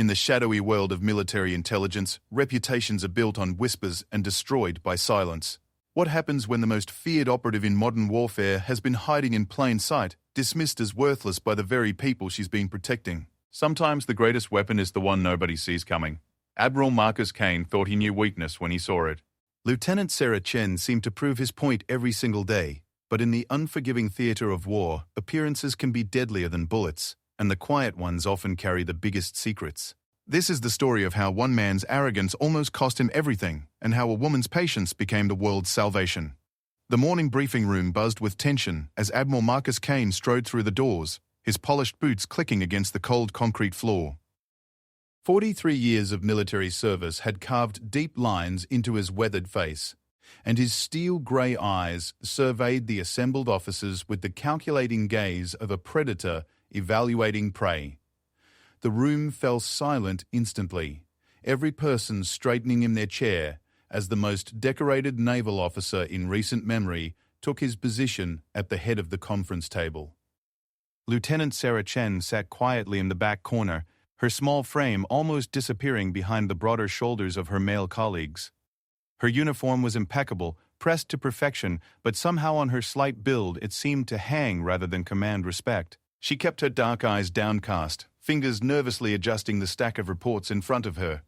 In the shadowy world of military intelligence, reputations are built on whispers and destroyed by silence. What happens when the most feared operative in modern warfare has been hiding in plain sight, dismissed as worthless by the very people she's been protecting? Sometimes the greatest weapon is the one nobody sees coming. Admiral Marcus Kane thought he knew weakness when he saw it. Lieutenant Sarah Chen seemed to prove his point every single day, but in the unforgiving theater of war, appearances can be deadlier than bullets, and the quiet ones often carry the biggest secrets. This is the story of how one man's arrogance almost cost him everything, and how a woman's patience became the world's salvation. The morning briefing room buzzed with tension as Admiral Marcus Kane strode through the doors, his polished boots clicking against the cold concrete floor. 43 years of military service had carved deep lines into his weathered face, and his steel-grey eyes surveyed the assembled officers with the calculating gaze of a predator evaluating prey. The room fell silent instantly, every person straightening in their chair as the most decorated naval officer in recent memory took his position at the head of the conference table. Lieutenant Sarah Chen sat quietly in the back corner, her small frame almost disappearing behind the broader shoulders of her male colleagues. Her uniform was impeccable, pressed to perfection, but somehow on her slight build it seemed to hang rather than command respect. She kept her dark eyes downcast, fingers nervously adjusting the stack of reports in front of her.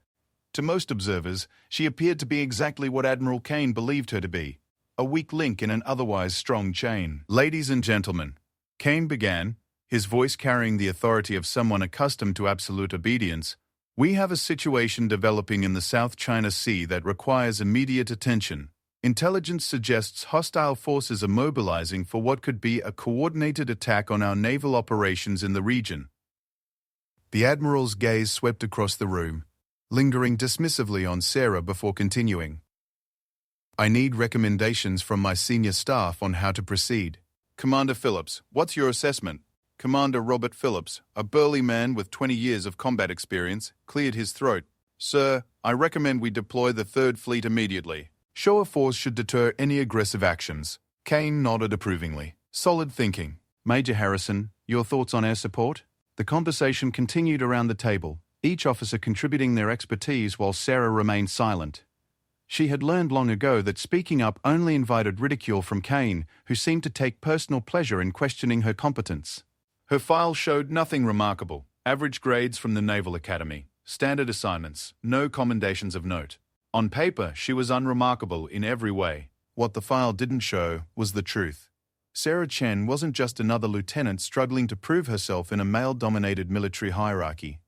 To most observers, she appeared to be exactly what Admiral Kane believed her to be, a weak link in an otherwise strong chain. "Ladies and gentlemen," Kane began, his voice carrying the authority of someone accustomed to absolute obedience, "we have a situation developing in the South China Sea that requires immediate attention. Intelligence suggests hostile forces are mobilizing for what could be a coordinated attack on our naval operations in the region." The Admiral's gaze swept across the room, lingering dismissively on Sarah before continuing. "I need recommendations from my senior staff on how to proceed." "Commander Phillips, what's your assessment?" Commander Robert Phillips, a burly man with 20 years of combat experience, cleared his throat. "Sir, I recommend we deploy the 3rd Fleet immediately. Show of force should deter any aggressive actions." Kane nodded approvingly. "Solid thinking. Major Harrison, your thoughts on air support?" The conversation continued around the table, each officer contributing their expertise while Sarah remained silent. She had learned long ago that speaking up only invited ridicule from Kane, who seemed to take personal pleasure in questioning her competence. Her file showed nothing remarkable. Average grades from the Naval Academy, standard assignments, no commendations of note. On paper, she was unremarkable in every way. What the file didn't show was the truth. Sarah Chen wasn't just another lieutenant struggling to prove herself in a male-dominated military hierarchy.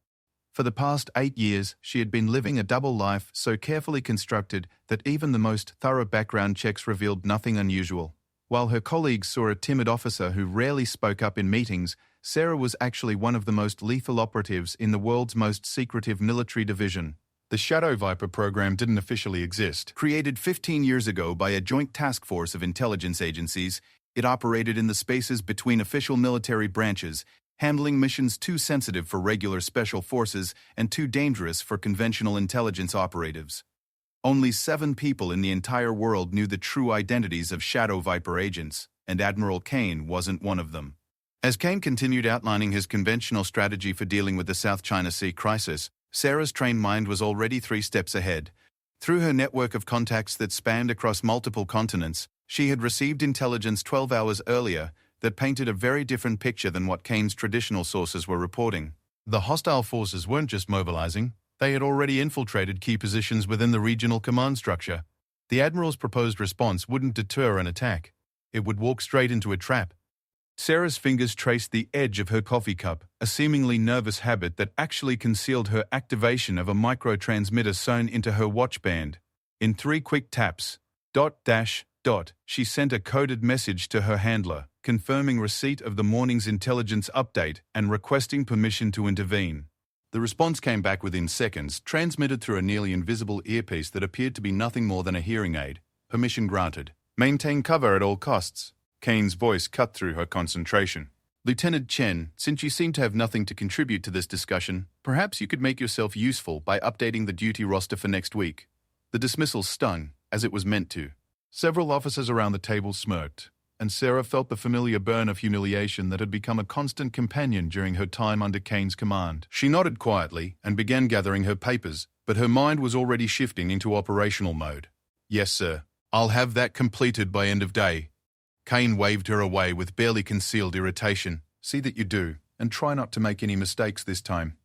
For the past 8 years, she had been living a double life so carefully constructed that even the most thorough background checks revealed nothing unusual. While her colleagues saw a timid officer who rarely spoke up in meetings, Sarah was actually one of the most lethal operatives in the world's most secretive military division. The Shadow Viper program didn't officially exist. Created 15 years ago by a joint task force of intelligence agencies, it operated in the spaces between official military branches, handling missions too sensitive for regular special forces and too dangerous for conventional intelligence operatives. Only 7 people in the entire world knew the true identities of Shadow Viper agents, and Admiral Kane wasn't one of them. As Kane continued outlining his conventional strategy for dealing with the South China Sea crisis, Sarah's trained mind was already 3 steps ahead. Through her network of contacts that spanned across multiple continents, she had received intelligence 12 hours earlier that painted a very different picture than what Kane's traditional sources were reporting. The hostile forces weren't just mobilizing, they had already infiltrated key positions within the regional command structure. The Admiral's proposed response wouldn't deter an attack. It would walk straight into a trap. Sarah's fingers traced the edge of her coffee cup, a seemingly nervous habit that actually concealed her activation of a microtransmitter sewn into her watch band. In 3 quick taps, ... she sent a coded message to her handler, confirming receipt of the morning's intelligence update and requesting permission to intervene. The response came back within seconds, transmitted through a nearly invisible earpiece that appeared to be nothing more than a hearing aid. Permission granted. Maintain cover at all costs. Kane's voice cut through her concentration. "Lieutenant Chen, since you seem to have nothing to contribute to this discussion, perhaps you could make yourself useful by updating the duty roster for next week." The dismissal stung, as it was meant to. Several officers around the table smirked, and Sarah felt the familiar burn of humiliation that had become a constant companion during her time under Kane's command. She nodded quietly and began gathering her papers, but her mind was already shifting into operational mode. "Yes, sir. I'll have that completed by end of day." Kane waved her away with barely concealed irritation. "See that you do, and try not to make any mistakes this time."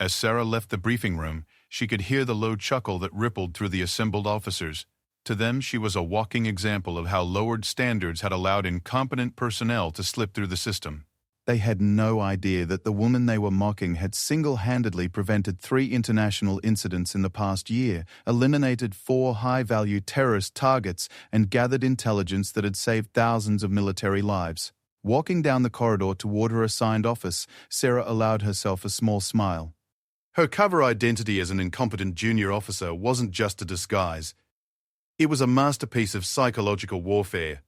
As Sarah left the briefing room, she could hear the low chuckle that rippled through the assembled officers. To them, she was a walking example of how lowered standards had allowed incompetent personnel to slip through the system. They had no idea that the woman they were mocking had single-handedly prevented 3 international incidents in the past year, eliminated 4 high-value terrorist targets, and gathered intelligence that had saved thousands of military lives. Walking down the corridor toward her assigned office, Sarah allowed herself a small smile. Her cover identity as an incompetent junior officer wasn't just a disguise. It was a masterpiece of psychological warfare.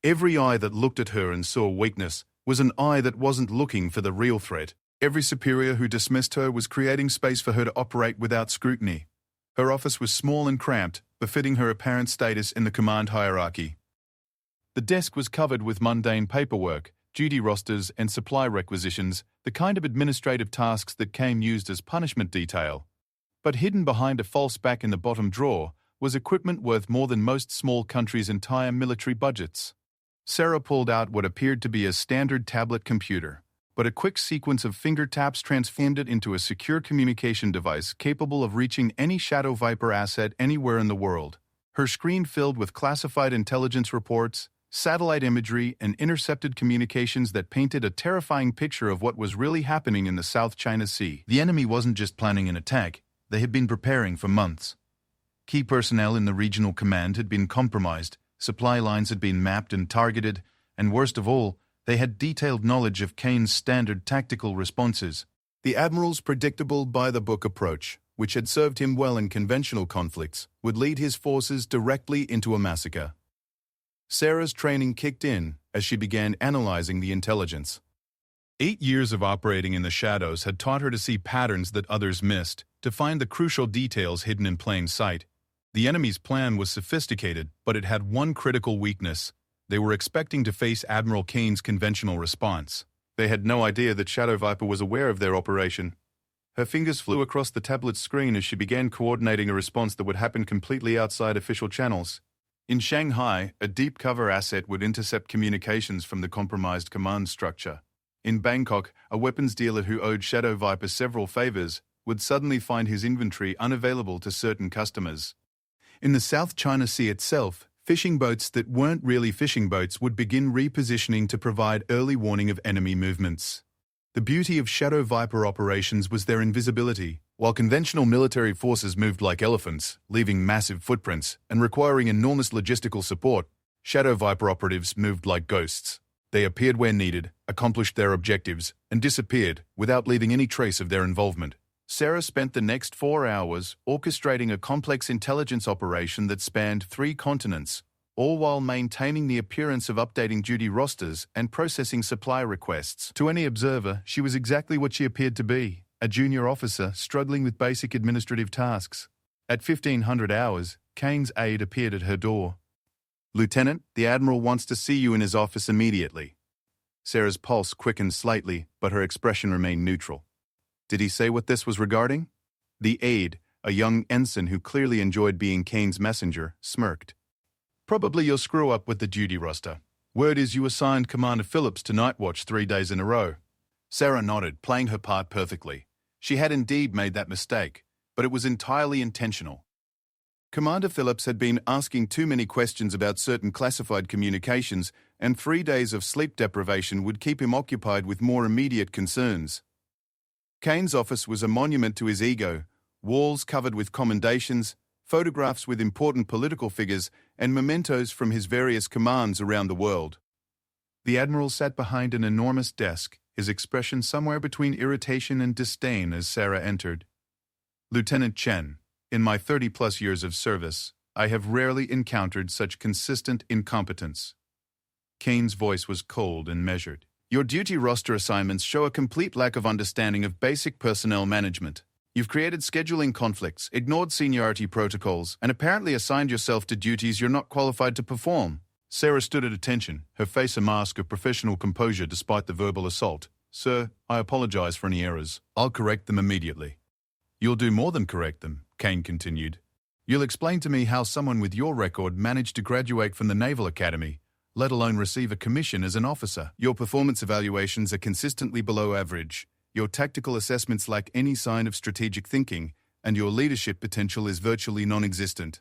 Every eye that looked at her and saw weakness was an eye that wasn't looking for the real threat. Every superior who dismissed her was creating space for her to operate without scrutiny. Her office was small and cramped, befitting her apparent status in the command hierarchy. The desk was covered with mundane paperwork, duty rosters, and supply requisitions, the kind of administrative tasks that Kane used as punishment detail. But hidden behind a false back in the bottom drawer was equipment worth more than most small countries' entire military budgets. Sarah pulled out what appeared to be a standard tablet computer, but a quick sequence of finger taps transformed it into a secure communication device capable of reaching any Shadow Viper asset anywhere in the world. Her screen filled with classified intelligence reports, satellite imagery, and intercepted communications that painted a terrifying picture of what was really happening in the South China Sea. The enemy wasn't just planning an attack, they had been preparing for months. Key personnel in the regional command had been compromised, supply lines had been mapped and targeted, and worst of all, they had detailed knowledge of Kane's standard tactical responses. The Admiral's predictable by-the-book approach, which had served him well in conventional conflicts, would lead his forces directly into a massacre. Sarah's training kicked in as she began analyzing the intelligence. 8 years of operating in the shadows had taught her to see patterns that others missed, to find the crucial details hidden in plain sight. The enemy's plan was sophisticated, but it had one critical weakness. They were expecting to face Admiral Kane's conventional response. They had no idea that Shadow Viper was aware of their operation. Her fingers flew across the tablet's screen as she began coordinating a response that would happen completely outside official channels. In Shanghai, a deep cover asset would intercept communications from the compromised command structure. In Bangkok, a weapons dealer who owed Shadow Viper several favors would suddenly find his inventory unavailable to certain customers. In the South China Sea itself, fishing boats that weren't really fishing boats would begin repositioning to provide early warning of enemy movements. The beauty of Shadow Viper operations was their invisibility. While conventional military forces moved like elephants, leaving massive footprints and requiring enormous logistical support, Shadow Viper operatives moved like ghosts. They appeared where needed, accomplished their objectives, and disappeared without leaving any trace of their involvement. Sarah spent the next 4 hours orchestrating a complex intelligence operation that spanned 3 continents, all while maintaining the appearance of updating duty rosters and processing supply requests. To any observer, she was exactly what she appeared to be, a junior officer struggling with basic administrative tasks. At 1500 hours, Kane's aide appeared at her door. "Lieutenant, the Admiral wants to see you in his office immediately." Sarah's pulse quickened slightly, but her expression remained neutral. Did he say what this was regarding? The aide, a young ensign who clearly enjoyed being Kane's messenger, smirked. "Probably you'll screw up with the duty roster. Word is you assigned Commander Phillips to night watch 3 days in a row." Sarah nodded, playing her part perfectly. She had indeed made that mistake, but it was entirely intentional. Commander Phillips had been asking too many questions about certain classified communications, and 3 days of sleep deprivation would keep him occupied with more immediate concerns. Kane's office was a monument to his ego, walls covered with commendations, photographs with important political figures, and mementos from his various commands around the world. The Admiral sat behind an enormous desk, his expression somewhere between irritation and disdain as Sarah entered. "Lieutenant Chen, in my 30-plus years of service, I have rarely encountered such consistent incompetence." Kane's voice was cold and measured. "Your duty roster assignments show a complete lack of understanding of basic personnel management. You've created scheduling conflicts, ignored seniority protocols, and apparently assigned yourself to duties you're not qualified to perform. Sarah stood at attention, her face a mask of professional composure despite the verbal assault. "Sir, I apologize for any errors. I'll correct them immediately." "You'll do more than correct them," Kane continued. "You'll explain to me how someone with your record managed to graduate from the Naval Academy, let alone receive a commission as an officer. Your performance evaluations are consistently below average. Your tactical assessments lack any sign of strategic thinking, and your leadership potential is virtually non-existent."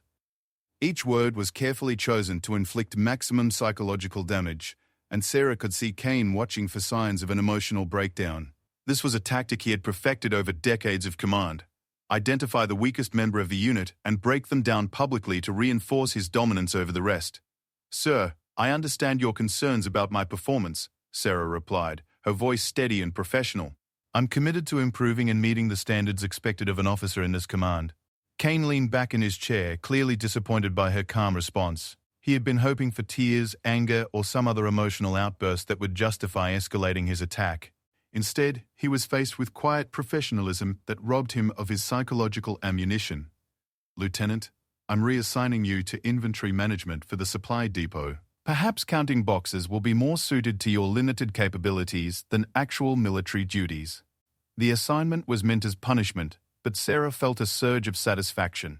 Each word was carefully chosen to inflict maximum psychological damage, and Sarah could see Kane watching for signs of an emotional breakdown. This was a tactic he had perfected over decades of command. Identify the weakest member of the unit and break them down publicly to reinforce his dominance over the rest. "Sir, I understand your concerns about my performance," Sarah replied, her voice steady and professional. "I'm committed to improving and meeting the standards expected of an officer in this command." Kane leaned back in his chair, clearly disappointed by her calm response. He had been hoping for tears, anger, or some other emotional outburst that would justify escalating his attack. Instead, he was faced with quiet professionalism that robbed him of his psychological ammunition. "Lieutenant, I'm reassigning you to inventory management for the supply depot. Perhaps counting boxes will be more suited to your limited capabilities than actual military duties." The assignment was meant as punishment, but Sarah felt a surge of satisfaction.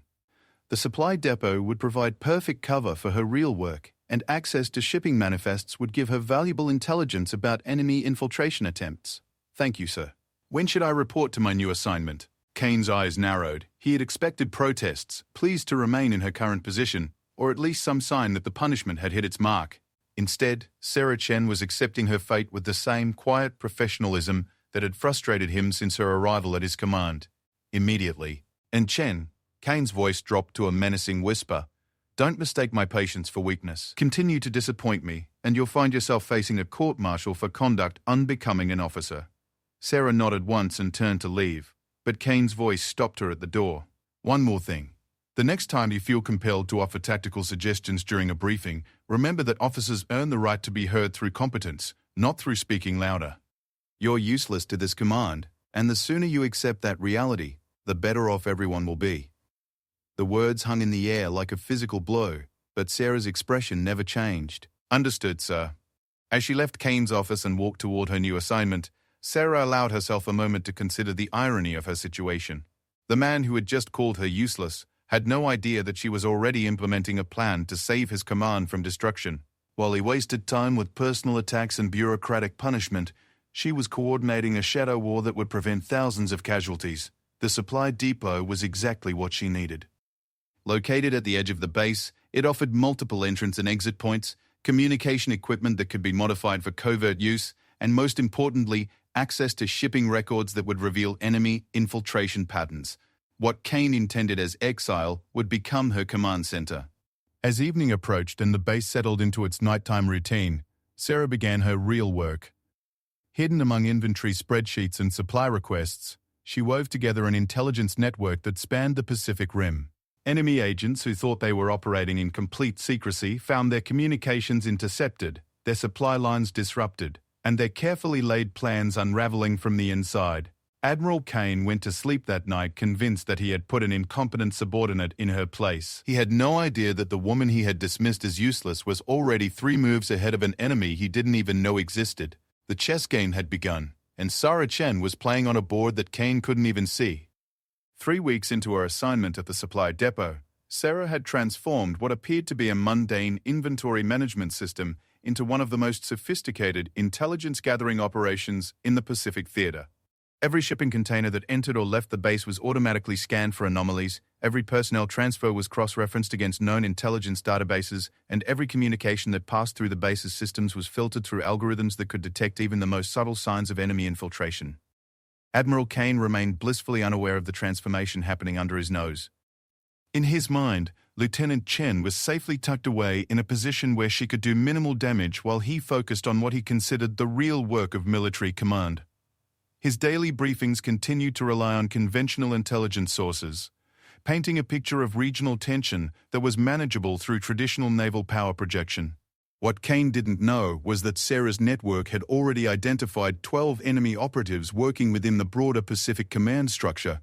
The supply depot would provide perfect cover for her real work, and access to shipping manifests would give her valuable intelligence about enemy infiltration attempts. "Thank you, sir. When should I report to my new assignment?" Kane's eyes narrowed. He had expected protests, pleas to remain in her current position, or at least some sign that the punishment had hit its mark. Instead, Sarah Chen was accepting her fate with the same quiet professionalism that had frustrated him since her arrival at his command. Immediately. "And Chen," Kane's voice dropped to a menacing whisper, "don't mistake my patience for weakness. Continue to disappoint me, and you'll find yourself facing a court-martial for conduct unbecoming an officer." Sarah nodded once and turned to leave, but Kane's voice stopped her at the door. "One more thing. The next time you feel compelled to offer tactical suggestions during a briefing, remember that officers earn the right to be heard through competence, not through speaking louder. You're useless to this command, and the sooner you accept that reality, the better off everyone will be." The words hung in the air like a physical blow, but Sarah's expression never changed. "Understood, sir." As she left Kane's office and walked toward her new assignment, Sarah allowed herself a moment to consider the irony of her situation. The man who had just called her useless had no idea that she was already implementing a plan to save his command from destruction. While he wasted time with personal attacks and bureaucratic punishment, she was coordinating a shadow war that would prevent thousands of casualties. The supply depot was exactly what she needed. Located at the edge of the base, it offered multiple entrance and exit points, communication equipment that could be modified for covert use, and most importantly, access to shipping records that would reveal enemy infiltration patterns. What Kane intended as exile would become her command center. As evening approached and the base settled into its nighttime routine, Sarah began her real work. Hidden among inventory spreadsheets and supply requests, she wove together an intelligence network that spanned the Pacific Rim. Enemy agents who thought they were operating in complete secrecy found their communications intercepted, their supply lines disrupted, and their carefully laid plans unraveling from the inside. Admiral Kane went to sleep that night convinced that he had put an incompetent subordinate in her place. He had no idea that the woman he had dismissed as useless was already 3 moves ahead of an enemy he didn't even know existed. The chess game had begun, and Sarah Chen was playing on a board that Kane couldn't even see. 3 weeks into her assignment at the supply depot, Sarah had transformed what appeared to be a mundane inventory management system into one of the most sophisticated intelligence-gathering operations in the Pacific Theater. Every shipping container that entered or left the base was automatically scanned for anomalies, every personnel transfer was cross-referenced against known intelligence databases, and every communication that passed through the base's systems was filtered through algorithms that could detect even the most subtle signs of enemy infiltration. Admiral Kane remained blissfully unaware of the transformation happening under his nose. In his mind, Lieutenant Chen was safely tucked away in a position where she could do minimal damage while he focused on what he considered the real work of military command. His daily briefings continued to rely on conventional intelligence sources, painting a picture of regional tension that was manageable through traditional naval power projection. What Kane didn't know was that Sarah's network had already identified 12 enemy operatives working within the broader Pacific Command structure.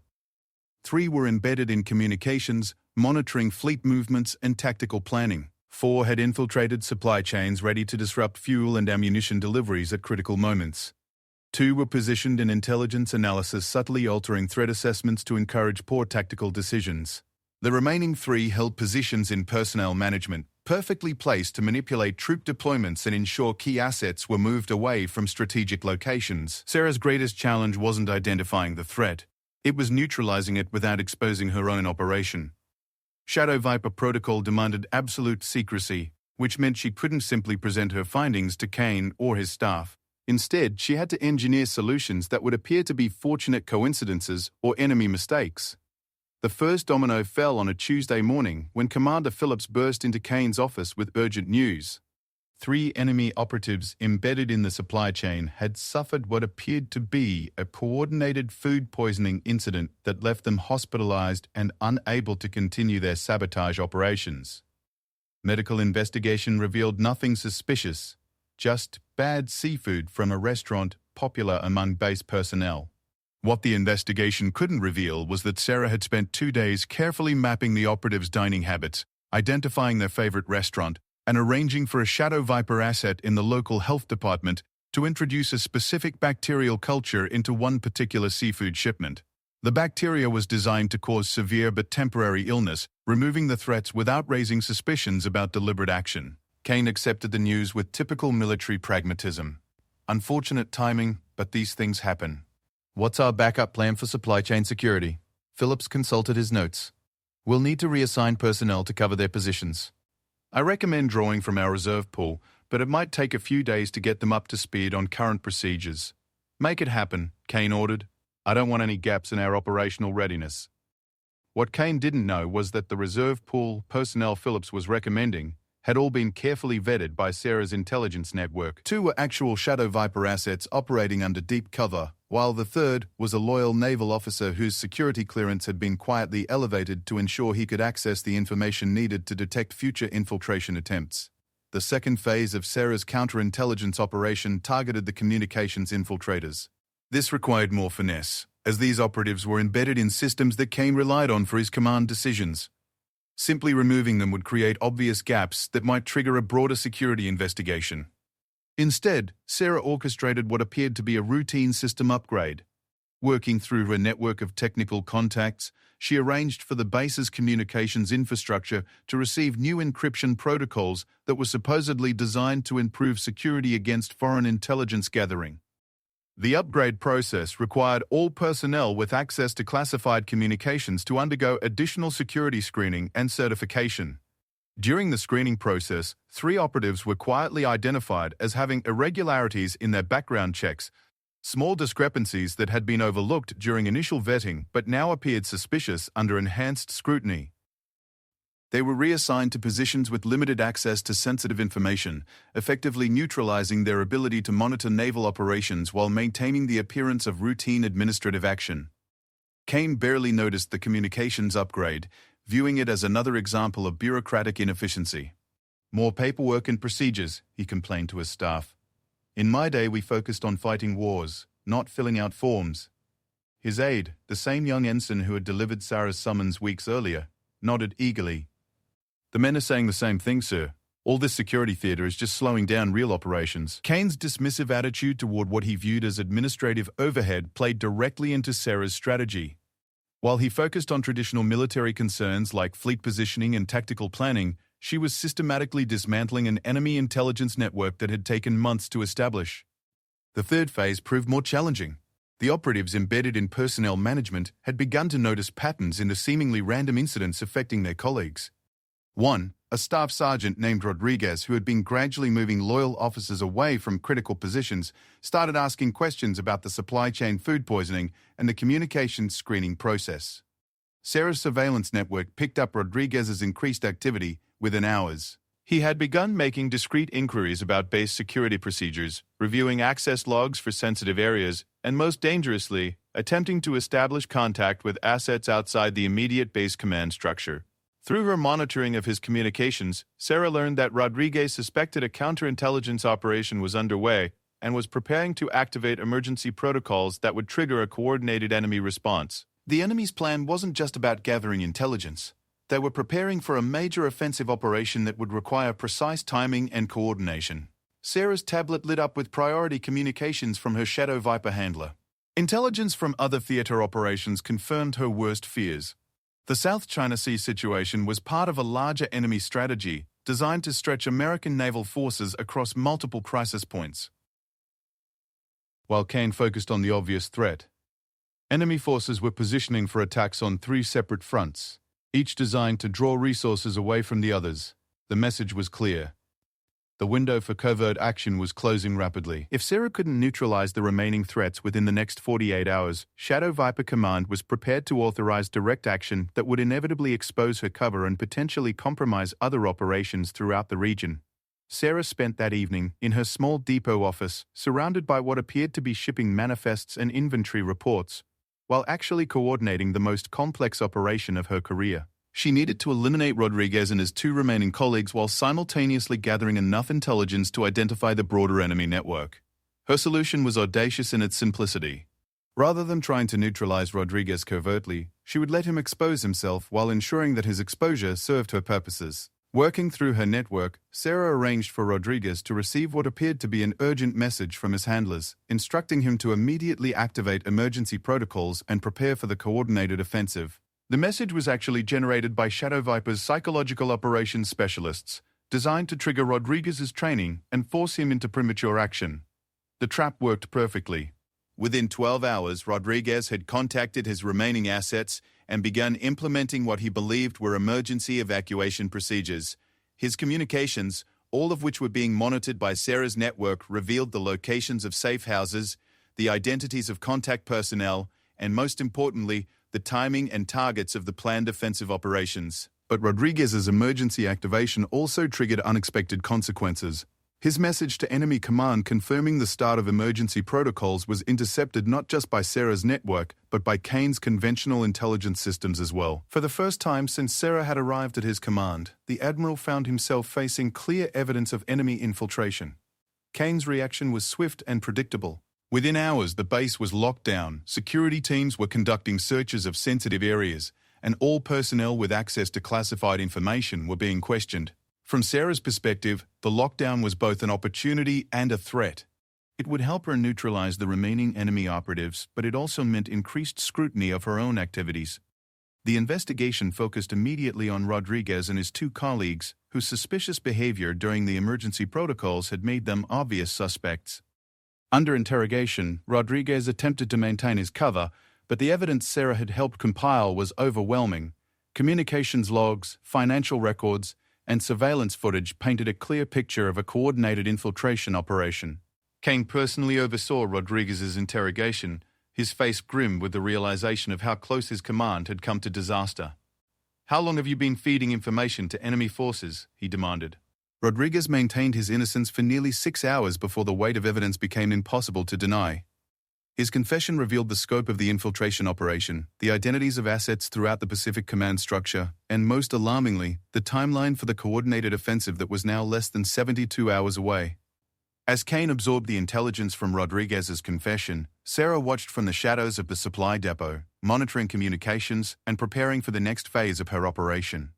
3 were embedded in communications, monitoring fleet movements and tactical planning. 4 had infiltrated supply chains ready to disrupt fuel and ammunition deliveries at critical moments. 2 were positioned in intelligence analysis, subtly altering threat assessments to encourage poor tactical decisions. The remaining 3 held positions in personnel management, perfectly placed to manipulate troop deployments and ensure key assets were moved away from strategic locations. Sarah's greatest challenge wasn't identifying the threat. It was neutralizing it without exposing her own operation. Shadow Viper protocol demanded absolute secrecy, which meant she couldn't simply present her findings to Kane or his staff. Instead, she had to engineer solutions that would appear to be fortunate coincidences or enemy mistakes. The first domino fell on a Tuesday morning when Commander Phillips burst into Kane's office with urgent news. 3 enemy operatives embedded in the supply chain had suffered what appeared to be a coordinated food poisoning incident that left them hospitalized and unable to continue their sabotage operations. Medical investigation revealed nothing suspicious, just bad seafood from a restaurant popular among base personnel. What the investigation couldn't reveal was that Sarah had spent 2 days carefully mapping the operatives' dining habits, identifying their favorite restaurant, and arranging for a Shadow Viper asset in the local health department to introduce a specific bacterial culture into one particular seafood shipment. The bacteria was designed to cause severe but temporary illness, removing the threats without raising suspicions about deliberate action. Kane accepted the news with typical military pragmatism. Unfortunate timing, but these things happen. What's our backup plan for supply chain security? Phillips consulted his notes. We'll need to reassign personnel to cover their positions. I recommend drawing from our reserve pool, but it might take a few days to get them up to speed on current procedures. Make it happen, Kane ordered. I don't want any gaps in our operational readiness. What Kane didn't know was that the reserve pool personnel Phillips was recommending had all been carefully vetted by Sarah's intelligence network. 2 were actual Shadow Viper assets operating under deep cover, while the third was a loyal naval officer whose security clearance had been quietly elevated to ensure he could access the information needed to detect future infiltration attempts. The second phase of Sarah's counterintelligence operation targeted the communications infiltrators. This required more finesse, as these operatives were embedded in systems that Kane relied on for his command decisions. Simply removing them would create obvious gaps that might trigger a broader security investigation. Instead, Sarah orchestrated what appeared to be a routine system upgrade. Working through her network of technical contacts, she arranged for the base's communications infrastructure to receive new encryption protocols that were supposedly designed to improve security against foreign intelligence gathering. The upgrade process required all personnel with access to classified communications to undergo additional security screening and certification. During the screening process, 3 operatives were quietly identified as having irregularities in their background checks, small discrepancies that had been overlooked during initial vetting but now appeared suspicious under enhanced scrutiny. They were reassigned to positions with limited access to sensitive information, effectively neutralizing their ability to monitor naval operations while maintaining the appearance of routine administrative action. Kane barely noticed the communications upgrade, viewing it as another example of bureaucratic inefficiency. More paperwork and procedures, he complained to his staff. In my day, we focused on fighting wars, not filling out forms. His aide, the same young ensign who had delivered Sarah's summons weeks earlier, nodded eagerly. The men are saying the same thing, sir. All this security theater is just slowing down real operations. Kane's dismissive attitude toward what he viewed as administrative overhead played directly into Sarah's strategy. While he focused on traditional military concerns like fleet positioning and tactical planning, she was systematically dismantling an enemy intelligence network that had taken months to establish. The third phase proved more challenging. The operatives embedded in personnel management had begun to notice patterns in the seemingly random incidents affecting their colleagues. 1. A staff sergeant named Rodriguez, who had been gradually moving loyal officers away from critical positions, started asking questions about the supply chain food poisoning and the communications screening process. Sarah's surveillance network picked up Rodriguez's increased activity within hours. He had begun making discreet inquiries about base security procedures, reviewing access logs for sensitive areas, and most dangerously, attempting to establish contact with assets outside the immediate base command structure. Through her monitoring of his communications, Sarah learned that Rodriguez suspected a counterintelligence operation was underway and was preparing to activate emergency protocols that would trigger a coordinated enemy response. The enemy's plan wasn't just about gathering intelligence. They were preparing for a major offensive operation that would require precise timing and coordination. Sarah's tablet lit up with priority communications from her Shadow Viper handler. Intelligence from other theater operations confirmed her worst fears. The South China Sea situation was part of a larger enemy strategy designed to stretch American naval forces across multiple crisis points. While Kane focused on the obvious threat, enemy forces were positioning for attacks on 3 separate fronts, each designed to draw resources away from the others. The message was clear. The window for covert action was closing rapidly. If Sarah couldn't neutralize the remaining threats within the next 48 hours, Shadow Viper Command was prepared to authorize direct action that would inevitably expose her cover and potentially compromise other operations throughout the region. Sarah spent that evening in her small depot office, surrounded by what appeared to be shipping manifests and inventory reports, while actually coordinating the most complex operation of her career. She needed to eliminate Rodriguez and his 2 remaining colleagues while simultaneously gathering enough intelligence to identify the broader enemy network. Her solution was audacious in its simplicity. Rather than trying to neutralize Rodriguez covertly, she would let him expose himself while ensuring that his exposure served her purposes. Working through her network, Sarah arranged for Rodriguez to receive what appeared to be an urgent message from his handlers, instructing him to immediately activate emergency protocols and prepare for the coordinated offensive. The message was actually generated by Shadow Viper's psychological operations specialists, designed to trigger Rodriguez's training and force him into premature action. The trap worked perfectly. Within 12 hours, Rodriguez had contacted his remaining assets and begun implementing what he believed were emergency evacuation procedures. His communications, all of which were being monitored by Sarah's network, revealed the locations of safe houses, the identities of contact personnel, and most importantly, the timing and targets of the planned offensive operations. But Rodriguez's emergency activation also triggered unexpected consequences. His message to enemy command confirming the start of emergency protocols was intercepted not just by Sarah's network, but by Kane's conventional intelligence systems as well. For the first time since Sarah had arrived at his command, the Admiral found himself facing clear evidence of enemy infiltration. Kane's reaction was swift and predictable. Within hours, the base was locked down, security teams were conducting searches of sensitive areas, and all personnel with access to classified information were being questioned. From Sarah's perspective, the lockdown was both an opportunity and a threat. It would help her neutralize the remaining enemy operatives, but it also meant increased scrutiny of her own activities. The investigation focused immediately on Rodriguez and his 2 colleagues, whose suspicious behavior during the emergency protocols had made them obvious suspects. Under interrogation, Rodriguez attempted to maintain his cover, but the evidence Sarah had helped compile was overwhelming. Communications logs, financial records, and surveillance footage painted a clear picture of a coordinated infiltration operation. Kane personally oversaw Rodriguez's interrogation, his face grim with the realization of how close his command had come to disaster. "How long have you been feeding information to enemy forces?" he demanded. Rodriguez maintained his innocence for nearly 6 hours before the weight of evidence became impossible to deny. His confession revealed the scope of the infiltration operation, the identities of assets throughout the Pacific Command structure, and most alarmingly, the timeline for the coordinated offensive that was now less than 72 hours away. As Kane absorbed the intelligence from Rodriguez's confession, Sarah watched from the shadows of the supply depot, monitoring communications and preparing for the next phase of her operation.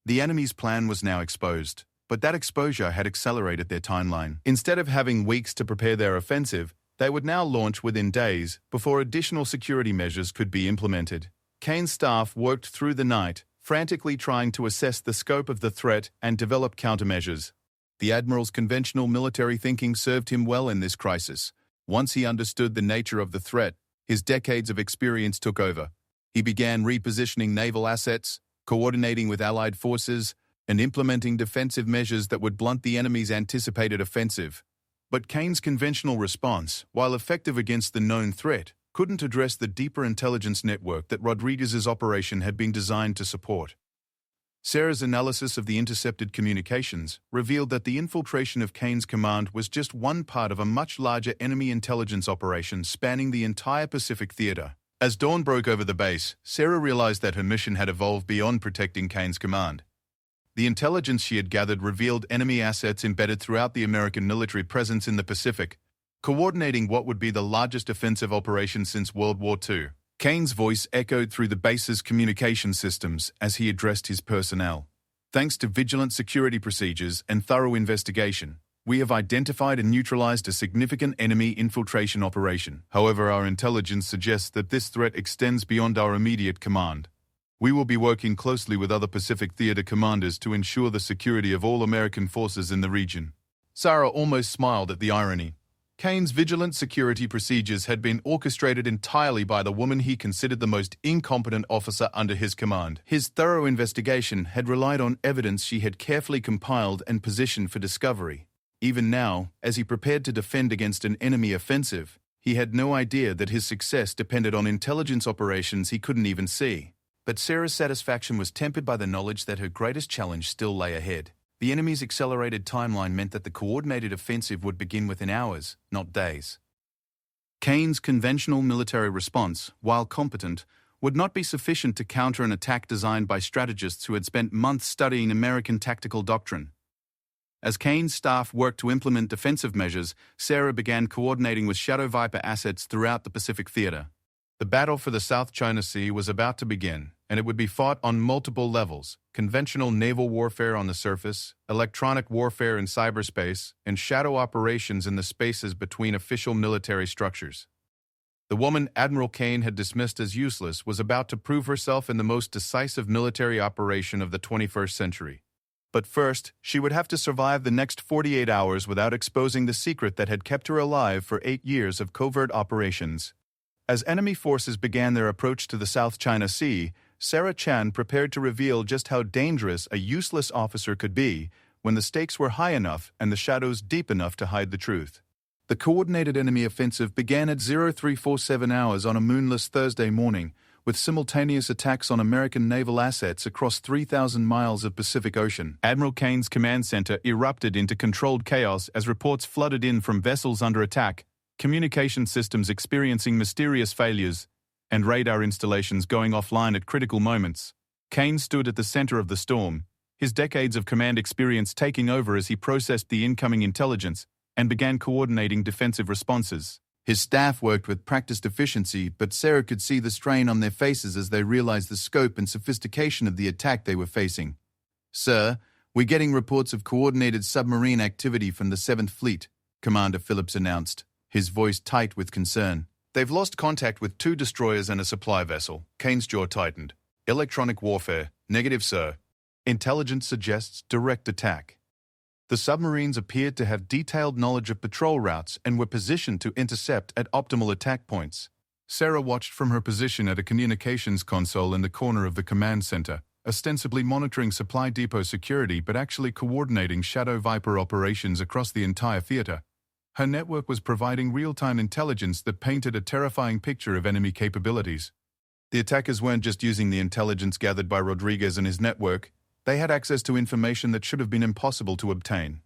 The enemy's plan was now exposed, but that exposure had accelerated their timeline. Instead of having weeks to prepare their offensive, they would now launch within days before additional security measures could be implemented. Kane's staff worked through the night, frantically trying to assess the scope of the threat and develop countermeasures. The Admiral's conventional military thinking served him well in this crisis. Once he understood the nature of the threat, his decades of experience took over. He began repositioning naval assets, coordinating with allied forces, and implementing defensive measures that would blunt the enemy's anticipated offensive. But Kane's conventional response, while effective against the known threat, couldn't address the deeper intelligence network that Rodriguez's operation had been designed to support. Sarah's analysis of the intercepted communications revealed that the infiltration of Kane's command was just one part of a much larger enemy intelligence operation spanning the entire Pacific theater. As dawn broke over the base, Sarah realized that her mission had evolved beyond protecting Kane's command. The intelligence she had gathered revealed enemy assets embedded throughout the American military presence in the Pacific, coordinating what would be the largest offensive operation since World War II. Kane's voice echoed through the base's communication systems as he addressed his personnel. Thanks to vigilant security procedures and thorough investigation, we have identified and neutralized a significant enemy infiltration operation. However, our intelligence suggests that this threat extends beyond our immediate command. We will be working closely with other Pacific Theater commanders to ensure the security of all American forces in the region. Sarah almost smiled at the irony. Kane's vigilant security procedures had been orchestrated entirely by the woman he considered the most incompetent officer under his command. His thorough investigation had relied on evidence she had carefully compiled and positioned for discovery. Even now, as he prepared to defend against an enemy offensive, he had no idea that his success depended on intelligence operations he couldn't even see. But Sarah's satisfaction was tempered by the knowledge that her greatest challenge still lay ahead. The enemy's accelerated timeline meant that the coordinated offensive would begin within hours, not days. Kane's conventional military response, while competent, would not be sufficient to counter an attack designed by strategists who had spent months studying American tactical doctrine. As Kane's staff worked to implement defensive measures, Sarah began coordinating with Shadow Viper assets throughout the Pacific Theater. The battle for the South China Sea was about to begin, and it would be fought on multiple levels: conventional naval warfare on the surface, electronic warfare in cyberspace, and shadow operations in the spaces between official military structures. The woman Admiral Kane had dismissed as useless was about to prove herself in the most decisive military operation of the 21st century. But first, she would have to survive the next 48 hours without exposing the secret that had kept her alive for 8 years of covert operations. As enemy forces began their approach to the South China Sea, Sarah Chan prepared to reveal just how dangerous a useless officer could be when the stakes were high enough and the shadows deep enough to hide the truth. The coordinated enemy offensive began at 0347 hours on a moonless Thursday morning, with simultaneous attacks on American naval assets across 3,000 miles of Pacific Ocean. Admiral Kane's command center erupted into controlled chaos as reports flooded in from vessels under attack, communication systems experiencing mysterious failures, and radar installations going offline at critical moments. Kane stood at the center of the storm, his decades of command experience taking over as he processed the incoming intelligence and began coordinating defensive responses. His staff worked with practiced efficiency, but Sarah could see the strain on their faces as they realized the scope and sophistication of the attack they were facing. "Sir, we're getting reports of coordinated submarine activity from the 7th Fleet," Commander Phillips announced, his voice tight with concern. "They've lost contact with 2 destroyers and a supply vessel." Kane's jaw tightened. "Electronic warfare. Negative, sir. Intelligence suggests direct attack." The submarines appeared to have detailed knowledge of patrol routes and were positioned to intercept at optimal attack points. Sarah watched from her position at a communications console in the corner of the command center, ostensibly monitoring supply depot security but actually coordinating Shadow Viper operations across the entire theater. Her network was providing real-time intelligence that painted a terrifying picture of enemy capabilities. The attackers weren't just using the intelligence gathered by Rodriguez and his network. They had access to information that should have been impossible to obtain.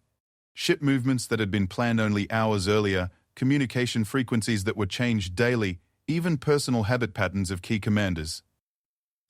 Ship movements that had been planned only hours earlier, communication frequencies that were changed daily, even personal habit patterns of key commanders.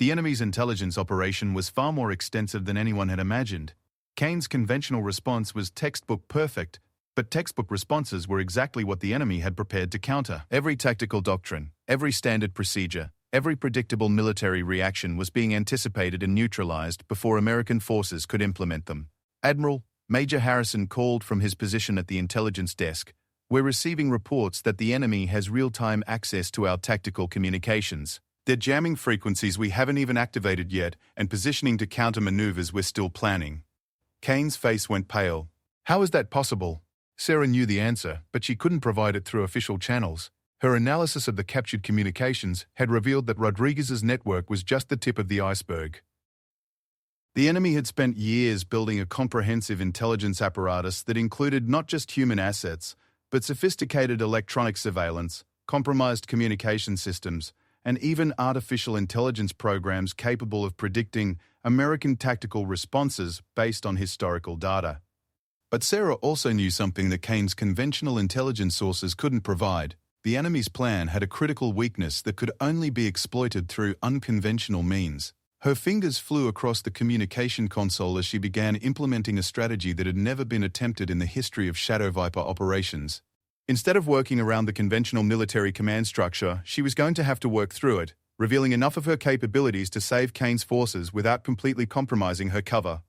The enemy's intelligence operation was far more extensive than anyone had imagined. Kane's conventional response was textbook perfect, but textbook responses were exactly what the enemy had prepared to counter. Every tactical doctrine, every standard procedure, every predictable military reaction was being anticipated and neutralized before American forces could implement them. "Admiral," Major Harrison called from his position at the intelligence desk, "we're receiving reports that the enemy has real-time access to our tactical communications. They're jamming frequencies we haven't even activated yet and positioning to counter maneuvers we're still planning." Kane's face went pale. How is that possible? Sarah knew the answer, but she couldn't provide it through official channels. Her analysis of the captured communications had revealed that Rodriguez's network was just the tip of the iceberg. The enemy had spent years building a comprehensive intelligence apparatus that included not just human assets, but sophisticated electronic surveillance, compromised communication systems, and even artificial intelligence programs capable of predicting American tactical responses based on historical data. But Sarah also knew something that Kane's conventional intelligence sources couldn't provide. The enemy's plan had a critical weakness that could only be exploited through unconventional means. Her fingers flew across the communication console as she began implementing a strategy that had never been attempted in the history of Shadow Viper operations. Instead of working around the conventional military command structure, she was going to have to work through it, revealing enough of her capabilities to save Kane's forces without completely compromising her cover.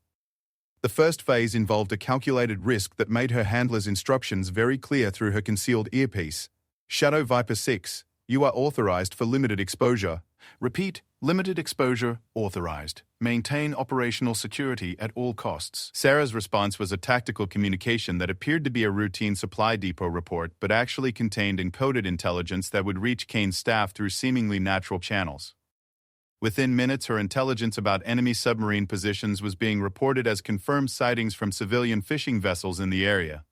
The first phase involved a calculated risk that made her handler's instructions very clear through her concealed earpiece. Shadow Viper 6, you are authorized for limited exposure. Repeat, limited exposure, authorized. Maintain operational security at all costs. Sarah's response was a tactical communication that appeared to be a routine supply depot report but actually contained encoded intelligence that would reach Kane's staff through seemingly natural channels. Within minutes, her intelligence about enemy submarine positions was being reported as confirmed sightings from civilian fishing vessels in the area.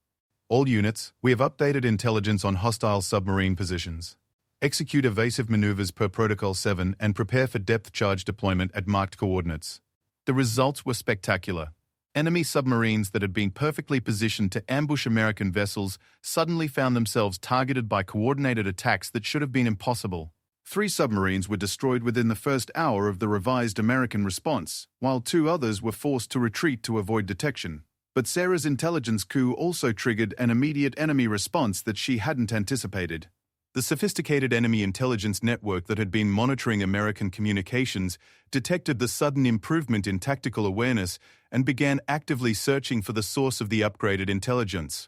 All units, we have updated intelligence on hostile submarine positions. Execute evasive maneuvers per Protocol 7 and prepare for depth charge deployment at marked coordinates. The results were spectacular. Enemy submarines that had been perfectly positioned to ambush American vessels suddenly found themselves targeted by coordinated attacks that should have been impossible. 3 submarines were destroyed within the first hour of the revised American response, while 2 others were forced to retreat to avoid detection. But Sarah's intelligence coup also triggered an immediate enemy response that she hadn't anticipated. The sophisticated enemy intelligence network that had been monitoring American communications detected the sudden improvement in tactical awareness and began actively searching for the source of the upgraded intelligence.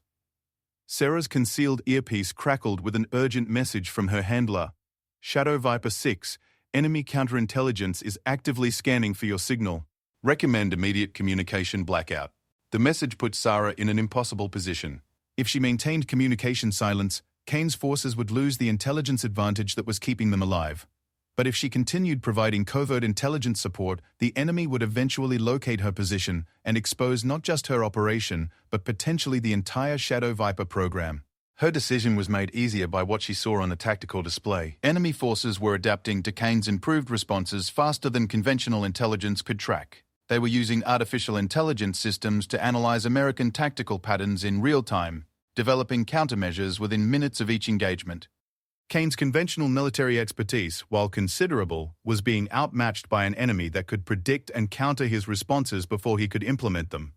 Sarah's concealed earpiece crackled with an urgent message from her handler. Shadow Viper 6, enemy counterintelligence is actively scanning for your signal. Recommend immediate communication blackout. The message put Sarah in an impossible position. If she maintained communication silence, Kane's forces would lose the intelligence advantage that was keeping them alive. But if she continued providing covert intelligence support, the enemy would eventually locate her position and expose not just her operation, but potentially the entire Shadow Viper program. Her decision was made easier by what she saw on the tactical display. Enemy forces were adapting to Kane's improved responses faster than conventional intelligence could track. They were using artificial intelligence systems to analyze American tactical patterns in real time, developing countermeasures within minutes of each engagement. Kane's conventional military expertise, while considerable, was being outmatched by an enemy that could predict and counter his responses before he could implement them.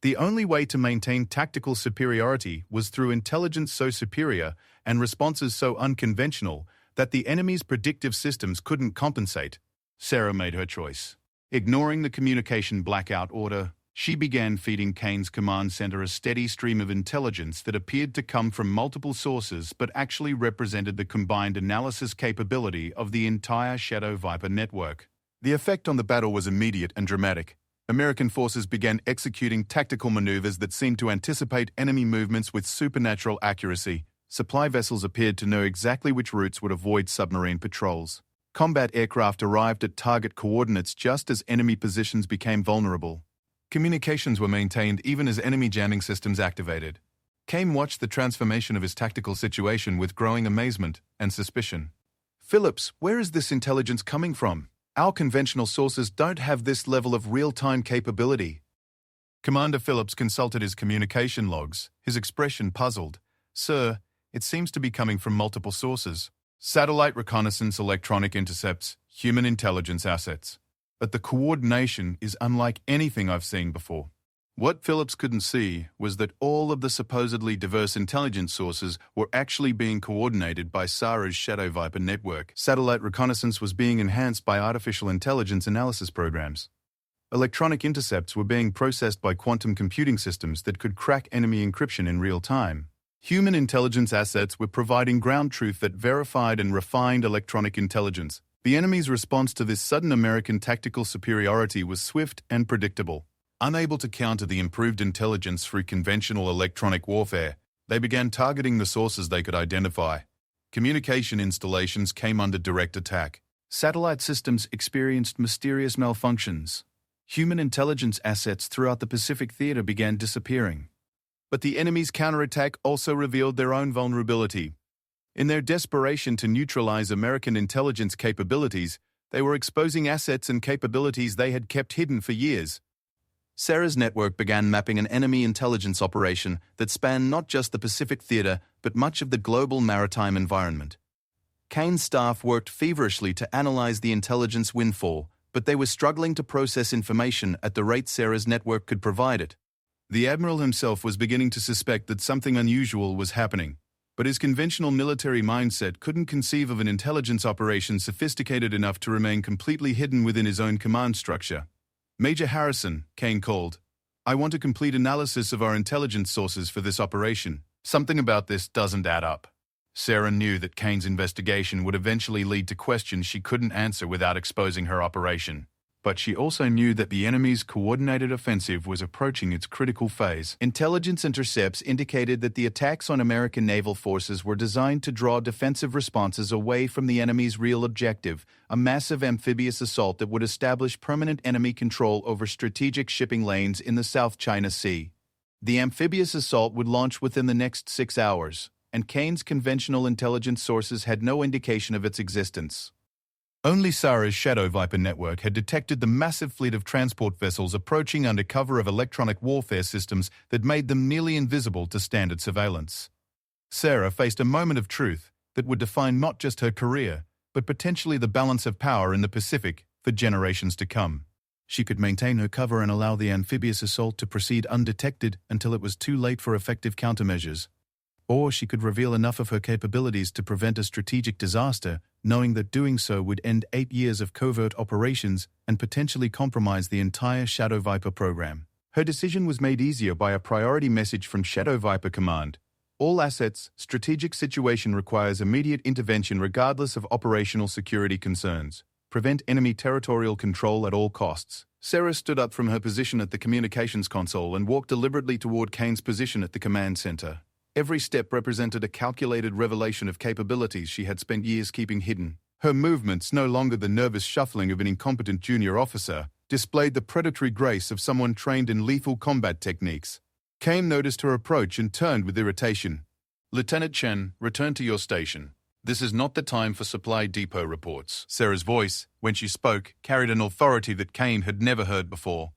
The only way to maintain tactical superiority was through intelligence so superior and responses so unconventional that the enemy's predictive systems couldn't compensate. Sarah made her choice. Ignoring the communication blackout order, she began feeding Kane's command center a steady stream of intelligence that appeared to come from multiple sources but actually represented the combined analysis capability of the entire Shadow Viper network. The effect on the battle was immediate and dramatic. American forces began executing tactical maneuvers that seemed to anticipate enemy movements with supernatural accuracy. Supply vessels appeared to know exactly which routes would avoid submarine patrols. Combat aircraft arrived at target coordinates just as enemy positions became vulnerable. Communications were maintained even as enemy jamming systems activated. Kane watched the transformation of his tactical situation with growing amazement and suspicion. Phillips, where is this intelligence coming from? Our conventional sources don't have this level of real-time capability. Commander Phillips consulted his communication logs, his expression puzzled. Sir, it seems to be coming from multiple sources. Satellite reconnaissance, electronic intercepts, human intelligence assets. But the coordination is unlike anything I've seen before. What Phillips couldn't see was that all of the supposedly diverse intelligence sources were actually being coordinated by Sarah's Shadow Viper network. Satellite reconnaissance was being enhanced by artificial intelligence analysis programs. Electronic intercepts were being processed by quantum computing systems that could crack enemy encryption in real time. Human intelligence assets were providing ground truth that verified and refined electronic intelligence. The enemy's response to this sudden American tactical superiority was swift and predictable. Unable to counter the improved intelligence through conventional electronic warfare, they began targeting the sources they could identify. Communication installations came under direct attack. Satellite systems experienced mysterious malfunctions. Human intelligence assets throughout the Pacific Theater began disappearing. But the enemy's counterattack also revealed their own vulnerability. In their desperation to neutralize American intelligence capabilities, they were exposing assets and capabilities they had kept hidden for years. Sarah's network began mapping an enemy intelligence operation that spanned not just the Pacific Theater, but much of the global maritime environment. Kane's staff worked feverishly to analyze the intelligence windfall, but they were struggling to process information at the rate Sarah's network could provide it. The Admiral himself was beginning to suspect that something unusual was happening. But his conventional military mindset couldn't conceive of an intelligence operation sophisticated enough to remain completely hidden within his own command structure. "Major Harrison," Kane called, "I want a complete analysis of our intelligence sources for this operation. Something about this doesn't add up." Sarah knew that Kane's investigation would eventually lead to questions she couldn't answer without exposing her operation. But she also knew that the enemy's coordinated offensive was approaching its critical phase. Intelligence intercepts indicated that the attacks on American naval forces were designed to draw defensive responses away from the enemy's real objective, a massive amphibious assault that would establish permanent enemy control over strategic shipping lanes in the South China Sea. The amphibious assault would launch within the next 6 hours, and Kane's conventional intelligence sources had no indication of its existence. Only Sarah's Shadow Viper network had detected the massive fleet of transport vessels approaching under cover of electronic warfare systems that made them nearly invisible to standard surveillance. Sarah faced a moment of truth that would define not just her career, but potentially the balance of power in the Pacific for generations to come. She could maintain her cover and allow the amphibious assault to proceed undetected until it was too late for effective countermeasures. Or she could reveal enough of her capabilities to prevent a strategic disaster, knowing that doing so would end 8 years of covert operations and potentially compromise the entire Shadow Viper program. Her decision was made easier by a priority message from Shadow Viper Command. "All assets, strategic situation requires immediate intervention regardless of operational security concerns. Prevent enemy territorial control at all costs." Sarah stood up from her position at the communications console and walked deliberately toward Kane's position at the command center. Every step represented a calculated revelation of capabilities she had spent years keeping hidden. Her movements, no longer the nervous shuffling of an incompetent junior officer, displayed the predatory grace of someone trained in lethal combat techniques. Kane noticed her approach and turned with irritation. "Lieutenant Chen, return to your station. This is not the time for supply depot reports." Sarah's voice, when she spoke, carried an authority that Kane had never heard before.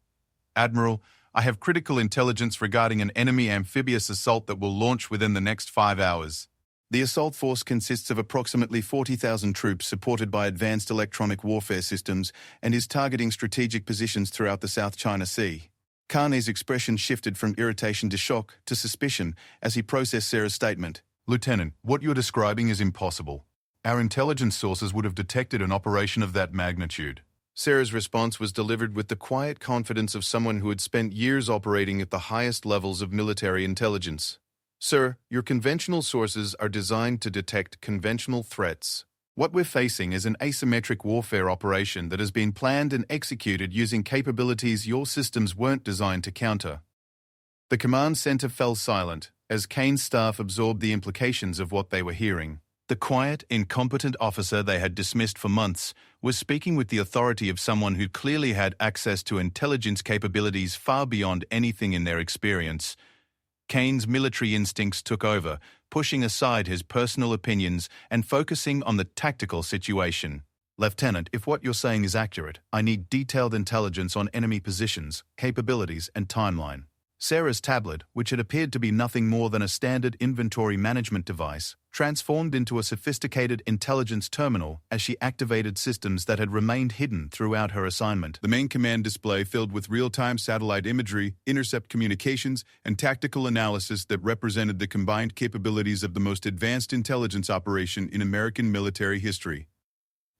"Admiral, I have critical intelligence regarding an enemy amphibious assault that will launch within the next 5 hours. The assault force consists of approximately 40,000 troops supported by advanced electronic warfare systems and is targeting strategic positions throughout the South China Sea." Kane's expression shifted from irritation to shock to suspicion as he processed Sarah's statement. "Lieutenant, what you're describing is impossible. Our intelligence sources would have detected an operation of that magnitude." Sarah's response was delivered with the quiet confidence of someone who had spent years operating at the highest levels of military intelligence. "Sir, your conventional sources are designed to detect conventional threats. What we're facing is an asymmetric warfare operation that has been planned and executed using capabilities your systems weren't designed to counter." The command center fell silent as Kane's staff absorbed the implications of what they were hearing. The quiet, incompetent officer they had dismissed for months was speaking with the authority of someone who clearly had access to intelligence capabilities far beyond anything in their experience. Kane's military instincts took over, pushing aside his personal opinions and focusing on the tactical situation. "Lieutenant, if what you're saying is accurate, I need detailed intelligence on enemy positions, capabilities, and timeline." Sarah's tablet, which had appeared to be nothing more than a standard inventory management device, transformed into a sophisticated intelligence terminal as she activated systems that had remained hidden throughout her assignment. The main command display filled with real-time satellite imagery, intercept communications, and tactical analysis that represented the combined capabilities of the most advanced intelligence operation in American military history.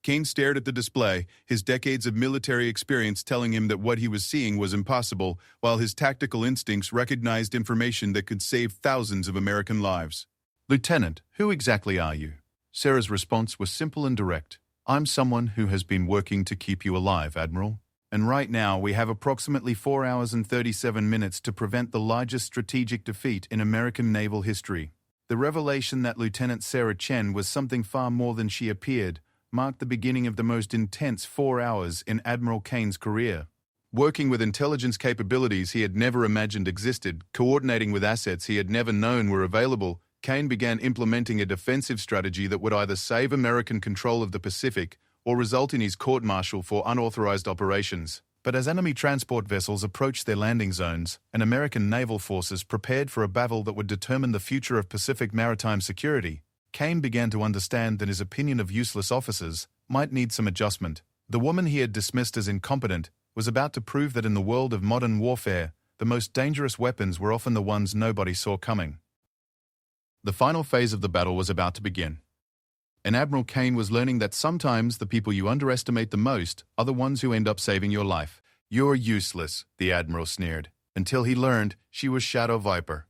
Kane stared at the display, his decades of military experience telling him that what he was seeing was impossible, while his tactical instincts recognized information that could save thousands of American lives. "Lieutenant, who exactly are you?" Sarah's response was simple and direct. "I'm someone who has been working to keep you alive, Admiral. And right now we have approximately 4 hours and 37 minutes to prevent the largest strategic defeat in American naval history." The revelation that Lieutenant Sarah Chen was something far more than she appeared marked the beginning of the most intense 4 hours in Admiral Kane's career. Working with intelligence capabilities he had never imagined existed, coordinating with assets he had never known were available, Kane began implementing a defensive strategy that would either save American control of the Pacific or result in his court-martial for unauthorized operations. But as enemy transport vessels approached their landing zones, and American naval forces prepared for a battle that would determine the future of Pacific maritime security, Kane began to understand that his opinion of useless officers might need some adjustment. The woman he had dismissed as incompetent was about to prove that in the world of modern warfare, the most dangerous weapons were often the ones nobody saw coming. The final phase of the battle was about to begin. And Admiral Kane was learning that sometimes the people you underestimate the most are the ones who end up saving your life. "You're useless," the Admiral sneered, until he learned she was Shadow Viper.